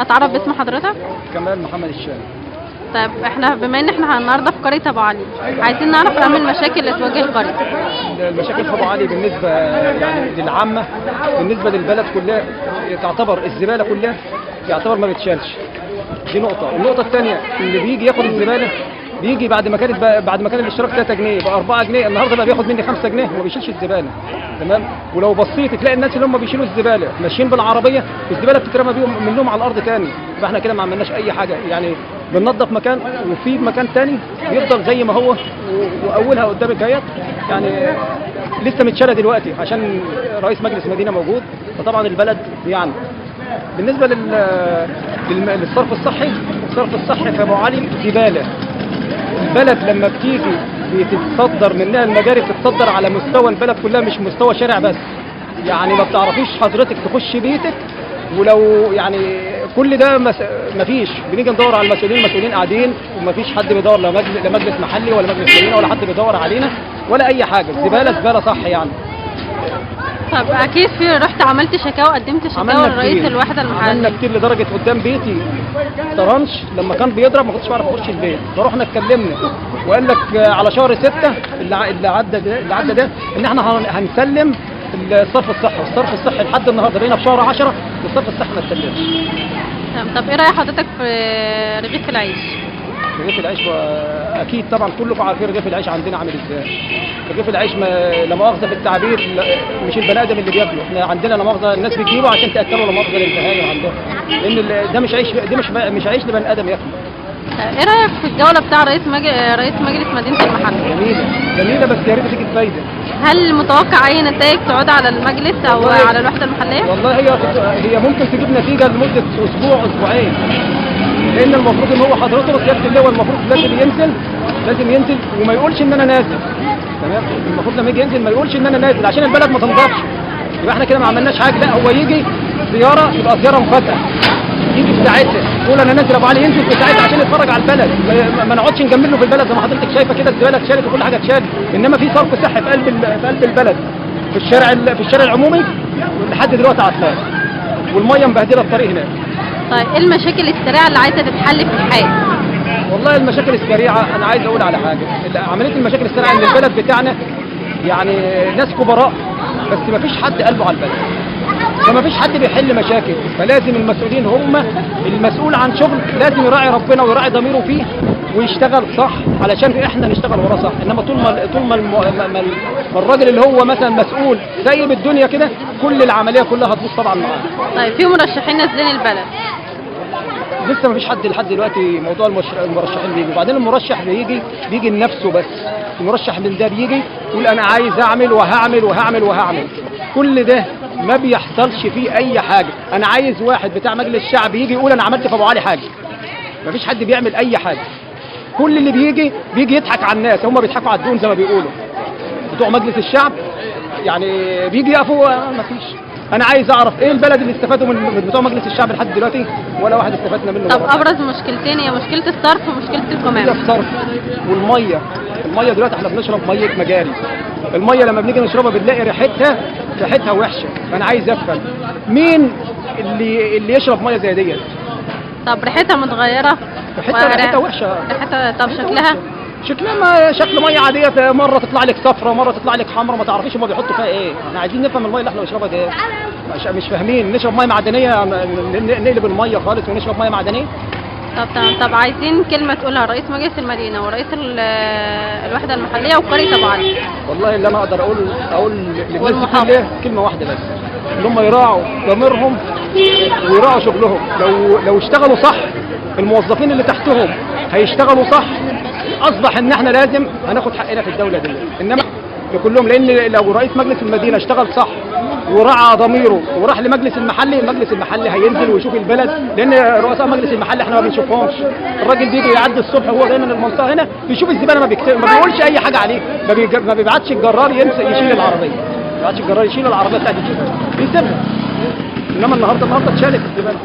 اتعرف باسم حضرتك؟ كمال محمد الشام. طيب احنا بما ان احنا النهارده في قريه ابو علي، عايزين نعرف اهم المشاكل اللي تواجه القريه. المشاكل في ابو علي بالنسبه يعني للعامه، بالنسبه للبلد كلها تعتبر الزباله كلها يعتبر ما بتشالش. دي نقطه. النقطه الثانيه اللي بيجي ياخد الزباله بيجي بعد ما كان الاشتراك 3 جنيه يبقى 4 جنيه، النهارده بقى بياخد مني 5 جنيه وما بيشيلش الزباله. تمام. ولو بصيت تلاقي الناس اللي هم بيشيلوا الزباله ماشيين بالعربيه والزباله بتترمى بيهم منهم على الارض تاني، يبقى احنا كده ما عملناش اي حاجه. يعني بننظف مكان وفي مكان تاني بيفضل زي ما هو واولها قدامك اهيت. يعني لسه متشاله دلوقتي عشان رئيس مجلس مدينه موجود، فطبعا البلد يعني بالنسبه للصرف الصحي، الصرف الصحي في ابو علي زباله. البلد لما بتيجي بتتصدر منها المجاري بتتصدر على مستوى البلد كلها مش مستوى شارع بس. يعني ما بتعرفيش حضرتك تخش بيتك، ولو يعني كل ده مفيش. بنيجي ندور على المسؤولين قاعدين ومفيش حد بيدور لا مجلس محلي ولا مجلس مدينه ولا حد بيدور علينا ولا اي حاجه. زباله صح يعني. طب اكيد رحت عملت شكاوى، قدمت شكاوى لرئيس الوحده المحليه. عملنا كتير لدرجه قدام بيتي طرنش لما كان بيضرب ما كنتش بعرف اخش البيت، فرحنا اتكلمنا وقال لك على شهر 6 اللي عدى ده ان احنا هنسلم الصرف الصحي. والصرف الصحي لحد النهارده بقينا في شهر 10 والصرف الصحي ما اتسلمش. طب ايه راي حضرتك في رغيف العيش؟ رغيف العيش اكيد طبعا كلكم عارفين رغيف العيش عندنا عامل ازاي. رغيف العيش لا مؤاخذه في التعبير مش البني ادم اللي بياكله، احنا عندنا لا مؤاخذه الناس بتجيبه عشان تاكله لا مؤاخذه للبهايم عندهم، لان ده مش عيش، ده مش عيش لبني ادم ياكله. ايه رايك في الجوله بتاع رئيس مجلس مدينه المحله؟ جميله بس يا ريت تيجي بفايده. هل متوقع اي نتائج تعود على المجلس او على الوحده المحليه؟ والله هي ممكن تجيب نتيجه لمده اسبوعين، لان المفروض ان هو حضرته سياده اللواء المفروض لازم ينزل وما يقولش ان انا نازل. تمام. المفروض لما يجي ينزل ما يقولش ان انا نازل عشان البلد ما تنضفش. يبقى احنا كده ما عملناش حاجه. لا، هو يجي زياره تبقى زياره مفاجاه، يجي في ساعتها يقول انا نازل ابو علي، ينزل في ساعتها عشان يتفرج على البلد. ما نقعدش نجمل له في البلد زي ما حضرتك شايفه كده، الزباله اتشالت وكل حاجه اتشالت، انما في صرف صحي في قلب البلد في الشارع العمومي لحد دلوقتي عطلان، والميه مبهدله الطريق هناك. طيب ايه المشاكل السريعه اللي عايزه تتحل في الحال؟ والله المشاكل السريعه انا عايز اقول على حاجه. عمليه المشاكل السريعه ان البلد بتاعنا يعني ناس كبراء بس ما فيش حد قلبه على البلد، فما فيش حد بيحل مشاكل. فلازم المسؤولين هم المسؤول عن شغل لازم يراعي ربنا ويراعي ضميره فيه ويشتغل صح علشان احنا نشتغل وراه صح. انما طول ما الراجل اللي هو مثلا مسؤول سايب الدنيا كده كل العمليه كلها هتبوظ طبعا معاه. طيب في مرشحين نازلين البلد؟ لسه ما فيش حد لحد دلوقتي. موضوع المرشحين بيجي، وبعدين المرشح بيجي لنفسه بس. المرشح من ده بيجي يقول انا عايز اعمل وهعمل. كل ده ما بيحصلش فيه اي حاجه. انا عايز واحد بتاع مجلس الشعب يجي يقول انا عملت في ابو علي حاجه. ما فيش حد بيعمل اي حاجه. كل اللي بيجي يضحك على الناس. هم بيضحكوا على الدون زي ما بيقولوا بتوع مجلس الشعب. يعني بيجي يقفوا ما فيش. انا عايز اعرف ايه البلد اللي استفادوا من بتوع مجلس الشعب لحد دلوقتي؟ ولا واحد استفدنا منه. طب ابرز مشكلتين هي مشكله الصرف ومشكله القمامه. الصرف والميه دلوقتي احنا بنشرب ميه مجاري. الميه لما بنيجي نشربها بنلاقي ريحتها وحشه. فانا عايز افهم مين اللي يشرب ميه زي ديت. طب ريحتها متغيره؟ ريحتها وحشه. طب شكلها شكل ميه عاديه، مره تطلع لك صفرة مره تطلع لك حمراء، ما تعرفيش هم بيحطوا فيها ايه. احنا عايزين نفهم الميه اللي احنا بنشربها دي مش فاهمين. نشرب ميه معدنيه، نقلب الميه خالص ونشرب ميه معدنيه. طب عايزين كلمه تقولها رئيس مجلس المدينه ورئيس الوحده المحليه وقريه ابو علي. والله اللي انا اقدر اقول للناس دي كلمه واحده بس، ان هم يراعوا ضميرهم ويراعوا شغلهم. لو اشتغلوا صح الموظفين اللي تحتهم هيشتغلوا صح. اصبح ان احنا لازم هناخد حقنا في الدوله دي، انما لكلهم. لان لو رئيس مجلس المدينه اشتغل صح وراعى ضميره وراح لمجلس المحلي هينزل ويشوف البلد. لان رؤساء مجلس المحلي احنا ما بنشوفهمش. الراجل بيجي يعدي الصبح وهو جاي من المنطقه هنا بيشوف الزباله ما بيقولش اي حاجه عليه. ما بيبعتش الجرار يشيل العربيه. ما بيبعتش الجرار يشيل العربيه بتاعت الزباله بيسيبها. انما النهارده اتشالت الزباله.